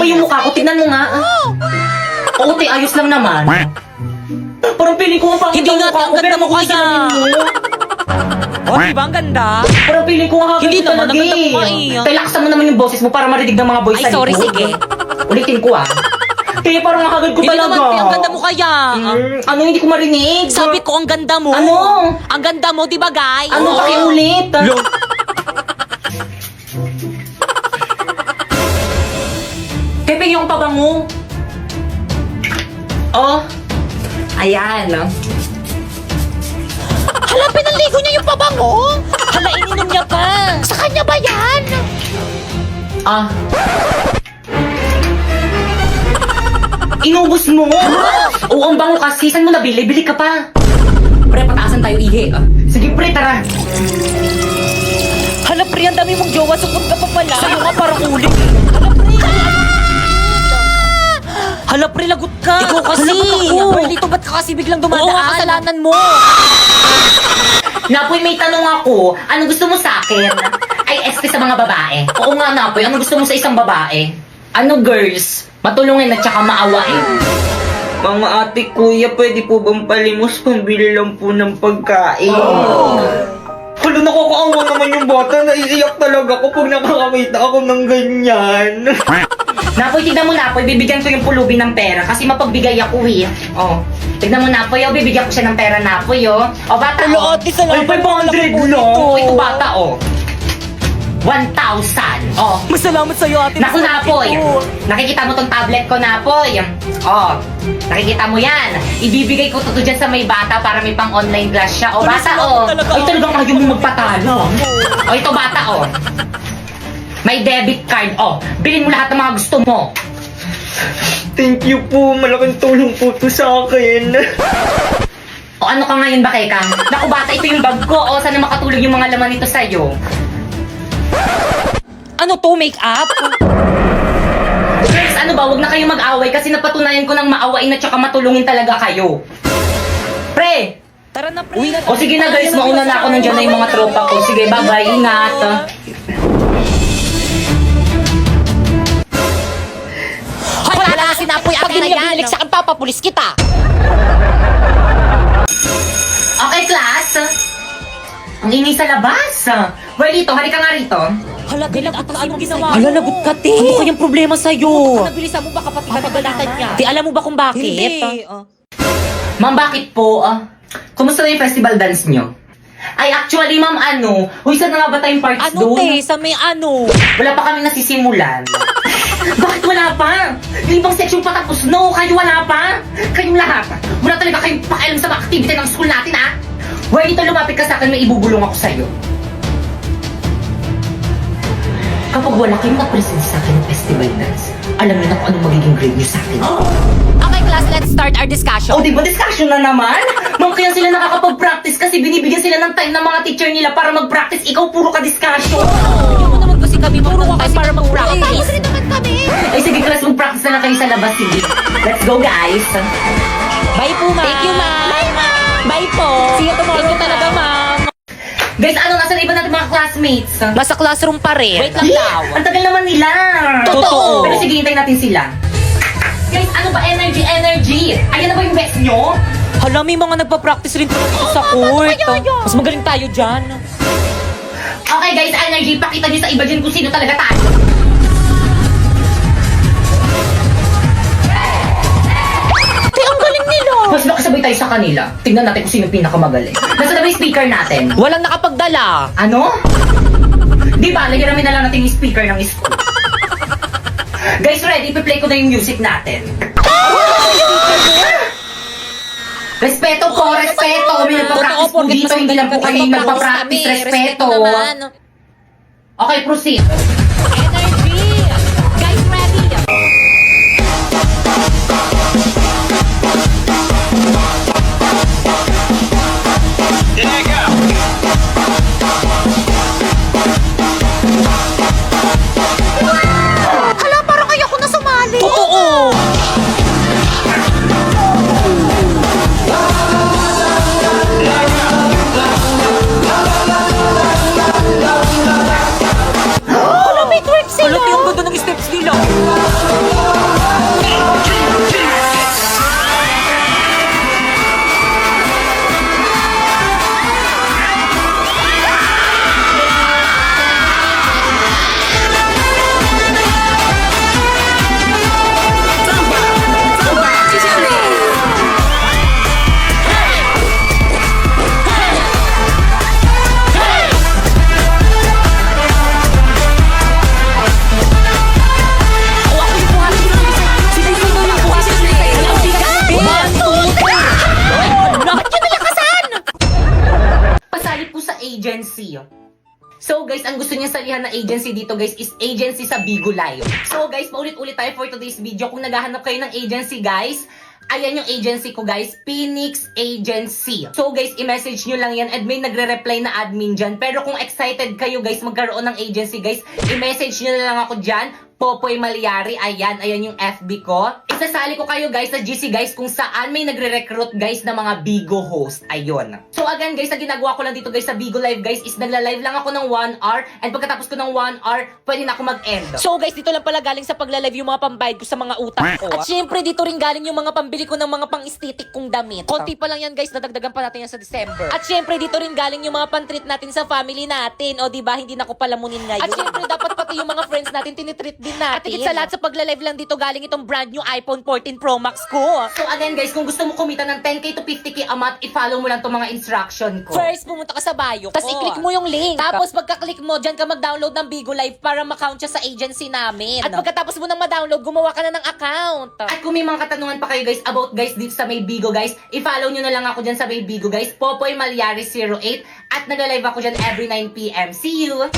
yung mukha ko, tignan mo nga. Oo, te, ayos lang naman. Parang piling ko ang pangit Hindi ang nga, mukha ko, ang ganda pero mo mukha kaya. salamin mo. Oh, diba ang ganda? Parang piling ko ang hagay Hindi ko naman, talaga ang ganda mo eh. nga eh. Te, laksan mo naman yung boses mo para marinig ng mga boys Ay, sa sorry, likod. sige. Ulitin ko ah. Te, parang ang hagad ko Hindi talaga. naman, ang ganda mo kaya. Ano, hindi ko marinig? Sabi ko, ang ganda mo. Ano? Ang ganda mo, diba, guys? Ano, pakiulit? Pepe, yung pabango. Oh. Ayan. Hala, pinaligo niya yung pabango. Hala, ininom niya pa. Sa kanya ba yan? Ah. Inubos mo? Oo, ang bango kasi. Saan mo nabili? Bili ka pa. Pre, pataasan tayo, ihi. Sige, pre, tara. Hala, pre, ang dami mong jowa. Sukot ka pa pala. Sa'yo nga parang ulit. Hala, pre. Hala, pre, lagot ka. Ikaw kasi. Lagot ako. Pre, dito ba't ka kasi biglang dumadaan? Oo, kasalanan mo. Napoy, may tanong ako. Ano gusto mo sa akin? Ay, este sa mga babae. Oo nga, Napoy. Ano gusto mo sa isang babae? Ano, girls? Matulungin at saka maawain. Mga ate, kuya, pwede po bang palimos pambili lang po ng pagkain? Hala, nakakaawa naman yung bata. Naiiyak talaga ako pag nakakakita ako ng ganyan. Napoy, tignan mo, Napoy. Bibigyan ko yung pulubi ng pera kasi mapagbigay ako eh. Oh. Tignan mo, Napoy. Oh, bibigyan ko siya ng pera, Napoy, oh. Oh, bata, oh. ate, salamat. Ay, 500 lang. Oh, ito, bata, oh. 1,000. Oh. Masalamat sa'yo, ate. Naku, Napoy. Nakikita mo tong tablet ko, Napoy. Oh. Nakikita mo yan. Ibibigay ko to dyan sa may bata para may pang online class siya. Oh, bata, oh. Ay, talagang ayaw mo magpatalo. Oh, ito, bata, oh. May debit card, oh. Bilhin mo lahat ng mga gusto mo. Thank you po. Malaking tulong po to sa akin. O ano ka ngayon ba, Kekang? Naku, bata, ito yung bag ko. O, sana makatulog yung mga laman nito sa'yo. Ano to, make-up? Girls, ano ba? Huwag na kayong mag-away kasi napatunayan ko ng maawain at saka matulungin talaga kayo. Pre! Tara na, pre. O sige na guys, mauna na ako. Nandiyan na yung mga tropa ko. Sige, bye-bye. Ingat. Hoy, wala na sinapoy akin na yan. Pag sa papapulis kita. Okay, class. Ang ingay sa labas. Well, dito, halika nga rito. Hala, galag at ano ginawa mo? Hala, lagot ka, te. Ano kayang problema sa'yo? Nabilisan mo ba kapatid ka pagalitan niya? Te, alam mo ba kung bakit? Hindi. Ma'am, bakit po? Kumusta na yung festival dance nyo? Ay, actually, ma'am, ano? Uy, saan na nga ba tayong parts Ano, doon? te? Sa may ano? Wala pa kami nasisimulan. Bakit wala pa? Yung ibang section pa tapos. No, kayo wala pa. Kayong lahat. Wala talaga kayong pakialam sa mga activity ng school natin, ha? Well, dito lumapit ka sa akin, may ibubulong ako sa'yo. Kapag wala kayong mag-present sa akin ng festival dance, alam niyo na kung anong magiging grade niyo sa akin. Okay, class, let's start our discussion. O, di ba discussion na naman? Ma'am, kaya sila nakakapag-practice kasi binibigyan sila ng time ng mga teacher nila para mag-practice. Ikaw, puro ka discussion. Hindi mo naman kasi kami puro ka kasi para mag-practice. Rin naman kami. Ay, sige, class, mag-practice na lang kayo sa labas. Sige. Let's go, guys. Bye po, ma'am. Thank you, ma'am. Bye, ma'am. Bye po. See you tomorrow. Thank you talaga, ma'am. Guys, ano, nasa na iba natin mga classmates? Nasa classroom pa rin. Wait lang daw. Ang tagal naman nila. Totoo. Pero sige, hintayin natin sila. Guys, ano ba? Energy, energy. Ayan na ba yung best nyo? Hala, may mga nagpa-practice rin pala dito sa court. Mas magaling tayo dyan. Okay, guys, energy. Pakita nyo sa iba dyan kung sino talaga tayo. Te, ang galing nila. Mas makasabay tayo sa kanila. Tingnan natin kung sino yung pinakamagaling. Nasa na ba yung speaker natin? Walang nakapagdala. Ano? Di ba, lahiramin na lang natin yung speaker ng school. Guys, ready? Ipi-play ko na yung music natin. Respeto po, respeto. May nagpa-practice po dito. Hindi lang po kayo yung nagpa-practice. Respeto. Okay, proceed. Energy. Guys, ready? Hala, parang ayoko na sumali. Totoo. Hala, may twerk sila. Hala, te, ang ganda ng steps nila. agency. So guys, ang gusto niyang salihan na agency dito guys is agency sa Bigo Live. So guys, paulit-ulit tayo for today's video. Kung naghahanap kayo ng agency guys, ayan yung agency ko guys, Phoenix Agency. So guys, i-message nyo lang yan and may nagre-reply na admin dyan. Pero kung excited kayo guys magkaroon ng agency guys, i-message nyo na lang ako dyan, Popoy Malyari. Ayan yung FB ko. Isasali ko kayo guys sa GC guys kung saan may nagre-recruit guys na mga Bigo host. Ayun. So again guys, ang ginagawa ko lang dito guys sa Bigo Live guys is nagla-live lang ako ng 1 hour and pagkatapos ko ng 1 hour, pwede na ako mag-end. So guys, dito lang pala galing sa pagla-live yung mga pambayad ko sa mga utang ko. At syempre, dito rin galing yung mga pambili ko ng mga pang-aesthetic kong damit. Konti pa lang yan guys, dadagdagan pa natin yan sa December. At syempre, dito rin galing yung mga pang-treat natin sa family natin. O diba, hindi na ko palamunin ngayon. At syempre, dapat pati yung mga friends natin tinitreat din natin. At higit sa lahat sa pagla-live lang dito galing itong brand new iPhone 14 Pro Max ko. So again guys, kung gusto mo kumita ng 10k to 50k a month, i-follow mo lang itong mga instruction ko. First, pumunta ka sa bio ko. Tapos i-click mo yung link. Tapos pagka-click mo, dyan ka mag-download ng Bigo Live para ma-count siya sa agency namin. At pagkatapos mo nang ma-download, gumawa ka na ng account. At kung may mga katanungan pa kayo guys about guys dito sa may Bigo guys, i-follow nyo na lang ako dyan sa may Bigo guys, Popoy Malyari 08 at nag-live ako dyan every 9 PM. See you!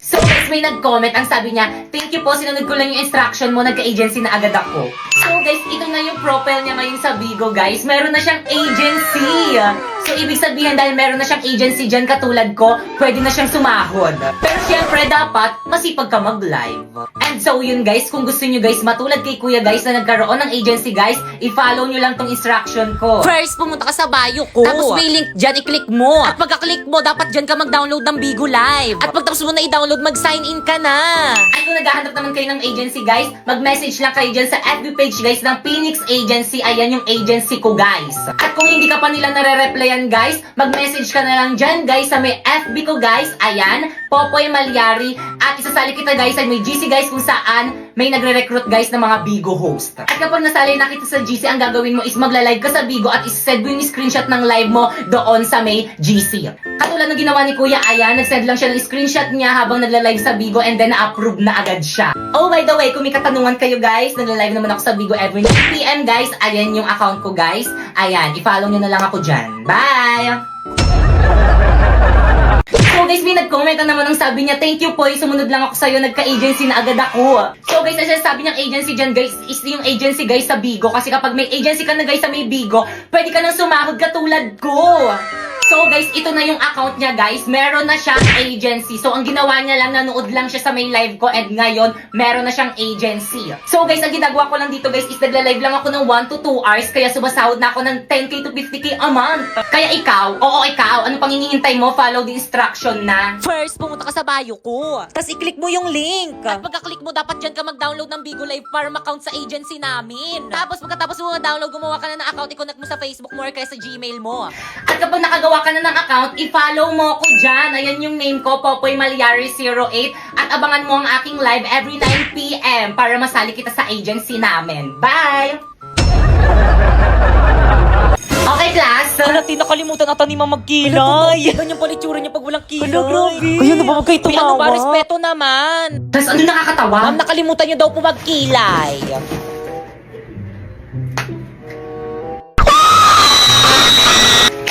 So guys, may nag-comment, ang sabi niya, thank you po, sinunod ko lang yung instruction mo, nagka-agency na agad ako. So guys, ito na yung profile niya ngayon sa Bigo guys, meron na siyang agency. So ibig sabihin dahil meron na siyang agency dyan katulad ko, pwede na siyang sumahod. Pero syempre dapat, masipag ka mag-live. And so yun guys, kung gusto nyo guys, matulad kay kuya guys na nagkaroon ng agency guys, i-follow nyo lang tong instruction ko. First, pumunta ka sa bio ko. Tapos may link dyan, i-click mo. At pagka-click mo, dapat dyan ka mag-download ng Bigo Live. At pagtapos mo na i-download, mag-sign in ka na. At kung naghahanap naman kayo ng agency guys, mag-message lang kayo dyan sa FB page guys ng Phoenix Agency. Ayan yung agency ko guys. At kung hindi ka pa nila nare-replyan guys, mag-message ka na lang dyan guys sa may FB ko guys. Ayan, Popoy Malyari. At isasali kita guys sa may GC guys kung saan may nagre-recruit guys ng mga Bigo host. At kapag nasali na kita sa GC, ang gagawin mo is magla-live ka sa Bigo at isend mo yung screenshot ng live mo doon sa may GC. Katulad ng ginawa ni Kuya, ayan, nag-send lang siya ng screenshot niya habang nagla-live sa Bigo and then na-approve na agad siya. Oh, by the way, kung may katanungan kayo guys, nagla-live naman ako sa Bigo every 9 PM guys. Ayan yung account ko guys. Ayan, i-follow nyo na lang ako dyan. Bye! So guys, may nag-comment na naman ang sabi niya, thank you po, sumunod lang ako sa'yo, nagka-agency na agad ako. So guys, ang sabi niyang agency dyan guys, is yung agency guys sa Bigo. Kasi kapag may agency ka na guys sa may Bigo, pwede ka nang sumahod katulad ko. So guys, ito na yung account niya guys. Meron na siyang agency. So ang ginawa niya lang, nanood lang siya sa may live ko and ngayon, meron na siyang agency. So guys, ang ginagawa ko lang dito guys is nagla-live lang ako ng 1 to 2 hours kaya sumasahod na ako ng 10k to 50k a month. Kaya ikaw, ano pang hinihintay mo? Follow the instruction na. First, pumunta ka sa bio ko. Tapos i-click mo yung link. At pagka-click mo, dapat dyan ka mag-download ng Bigo Live para ma-count sa agency namin. Tapos pagkatapos mo ma-download, gumawa ka na ng account, i-connect mo sa Facebook mo or kaya sa Gmail mo. At kapag nakagawa ka na ng account, i-follow mo ko dyan. Ayan yung name ko, Popoy Malyari 08. At abangan mo ang aking live every 9 PM para masali kita sa agency namin. Bye! Okay, class. Hala, nakalimutan ata ni Mama magkilay. Ganyan pala itsura niya pag walang kilay. Hala, grabe. Kaya na ba magkayo tumawa? Ano ba, respeto naman. Tapos ano nakakatawa? Ma'am, nakalimutan niyo daw po magkilay.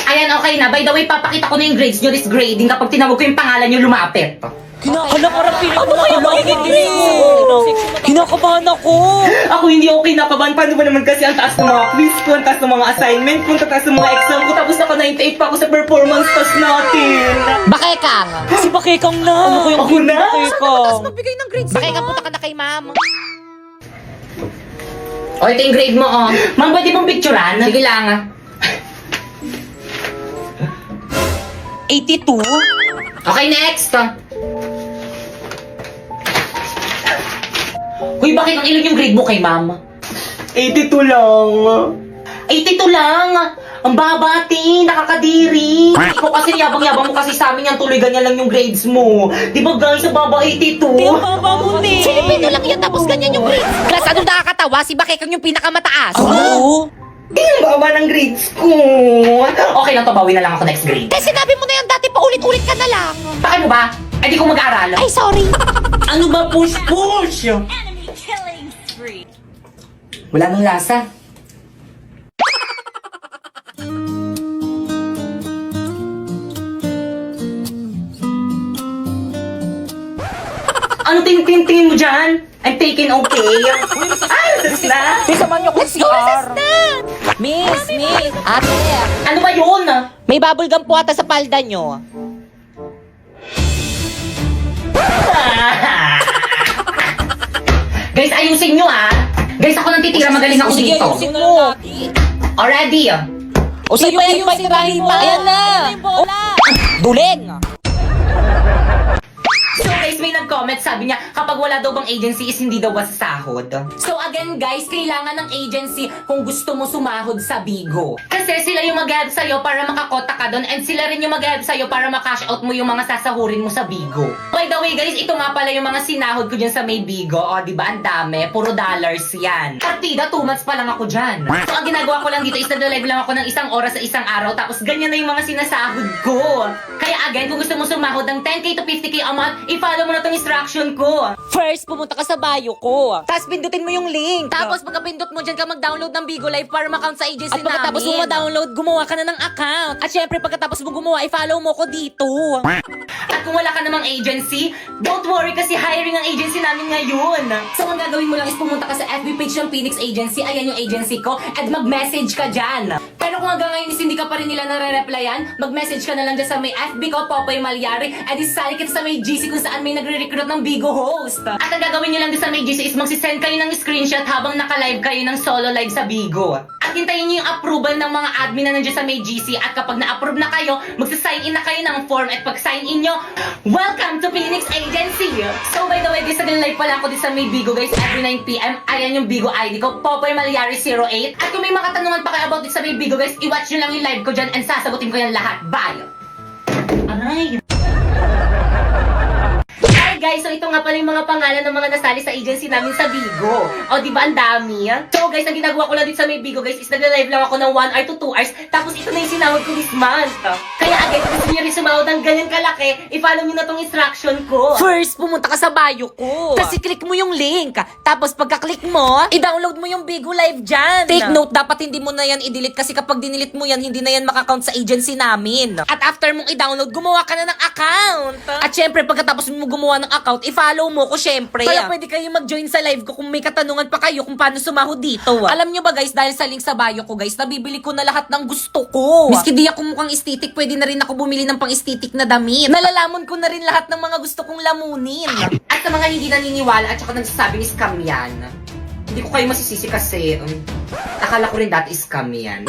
Ayan, okay na. By the way, papakita ko na yung grades nyo. This grading kapag tinawag ko yung pangalan nyo, lumapit. Hala, parang piling ko na kinakabahan ako. Ako hindi okay nakabahan. Paano ba naman kasi ang taas ng mga quiz ko, ang taas ng mga assignment ko, ang taas ng mga exam ko, tapos naka 98 pa ako sa performance test natin. Bakekang. Si Bakekang na. Ano ko yung Ako na? Bakekang? Magbigay ng grades. Bakekang, punta ka na kay ma'am. O, ito yung grade mo, oh. Ma'am, pwede mong picturean? Sige lang. 82? Okay, next. Uy, bakit ang ilan yung grade mo kay ma'am? 82 lang. 82 lang! Ang babati, nakakadiri. Ikaw kasi yabang-yabang mo kasi sa amin yan, tuloy ganyan lang yung grades mo. Di ba guys, sa baba 82? Ang baba mo, ne. Filipino lang yan tapos ganyan yung grades. Class, anong nakakatawa? Si Bakekang yung pinakamataas. Oo. Ang baba ng grades ko. Okay lang to, bawi na lang ako next grade. Eh, sinabi mo na yan dati, paulit-ulit ka na lang. Bakit mo ba? Ay, di ko mag-aaral. Ay, sorry. Ano ba push-push? Wala nang lasa. ko yung tingin mo dyan. I'm taking okay. Ay, sus na. May samahan niyo kung CR. Miss, ate. Ano ba yun? May bubble gum po ata sa palda niyo. Guys, ayusin nyo ah. Guys, ako nang titira. Magaling ako Sige, dito. ayusin mo. Already. O sige, yung tirahin mo. Ayan na. Duling. So guys, may nag-comment, sabi niya, kapag wala daw bang agency is hindi daw sahod. So again guys, kailangan ng agency kung gusto mo sumahod sa Bigo. Kasi sila yung mag-help sa'yo para makakota ka doon and sila rin yung mag-help sa'yo para makash out mo yung mga sasahurin mo sa Bigo. By the way guys, ito nga pala yung mga sinahod ko dyan sa may Bigo. O diba, ang dami, puro dollars yan. Partida, 2 months pa lang ako dyan. So ang ginagawa ko lang dito is nag-live lang ako ng 1 oras sa isang araw tapos ganyan na yung mga sinasahod ko. Kaya again, kung gusto mo sumahod ng 10k to 50k a month, i-follow mo na tong instruction ko. First, pumunta ka sa bio ko. Tapos pindutin mo yung link. Tapos pagka-pindot mo dyan ka mag-download ng Bigo Live para ma-account sa agency namin. At pagkatapos mo ma-download, gumawa ka na ng account. At syempre, pagkatapos mo gumawa, i-follow mo ko dito. At kung wala ka namang agency, don't worry kasi hiring ang agency namin ngayon. So ang gagawin mo lang is pumunta ka sa FB page ng Phoenix Agency, ayan yung agency ko, at mag-message ka dyan. Pero kung hanggang ngayon is hindi ka pa rin nila nare-replyan, mag-message ka na lang dyan sa may FB ko, Popoy Malyari, at isali kita sa may GC kung saan may nagre-recruit ng Bigo host. At ang gagawin nyo lang din sa may GC is magsisend kayo ng screenshot habang naka-live kayo ng solo live sa Bigo. At hintayin nyo yung approval ng mga admin na nandiyan sa may GC at kapag na-approve na kayo, magsa-sign in na kayo ng form at pag sign in nyo, welcome to Phoenix Agency! So by the way guys, nag-live pala ako din sa may Bigo guys every 9pm. Ayan yung Bigo ID ko, Popoy Malyari 08. At kung may mga katanungan pa kayo about this sa may Bigo guys, i-watch nyo lang yung live ko dyan and sasagutin ko yan lahat. Bye! Aray! Hi guys, so ito nga pala yung mga pangalan ng mga nasali sa agency namin sa Bigo. O diba ang dami? So guys, ang ginagawa ko lang dito sa may Bigo guys is nag-live lang ako ng 1 hour to 2 hours tapos ito na yung sinahod ko this month. Kaya again, kung gusto nyo rin sumahod ng ganyan kalaki, i-follow nyo na tong instruction ko. First, pumunta ka sa bio ko. Kasi click mo yung link. Tapos pagka-click mo, i-download mo yung Bigo Live dyan. Take note, dapat hindi mo na yan i-delete kasi kapag dinilit mo yan, hindi na yan makakount sa agency namin. At after mong i-download, gumawa ka na ng account. At syempre, pagkatapos mo gumawa ng account, i-follow mo ko syempre. Kaya pwede kayo mag-join sa live ko kung may katanungan pa kayo kung paano sumahod dito. Alam nyo ba guys, dahil sa link sa bio ko guys, nabibili ko na lahat ng gusto ko. Miski di ako mukhang estetik, pwede na rin ako bumili ng pang-estetik na damit. Nalalamon ko na rin lahat ng mga gusto kong lamunin. At sa mga hindi naniniwala at saka nagsasabing scam yan, hindi ko kayo masisisi kasi akala ko rin dati scam yan.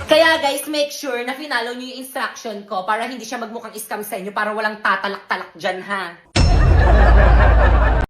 Kaya guys, make sure na finalo nyo yung instruction ko para hindi siya magmukhang scam sa inyo para walang tatalak-talak dyan ha.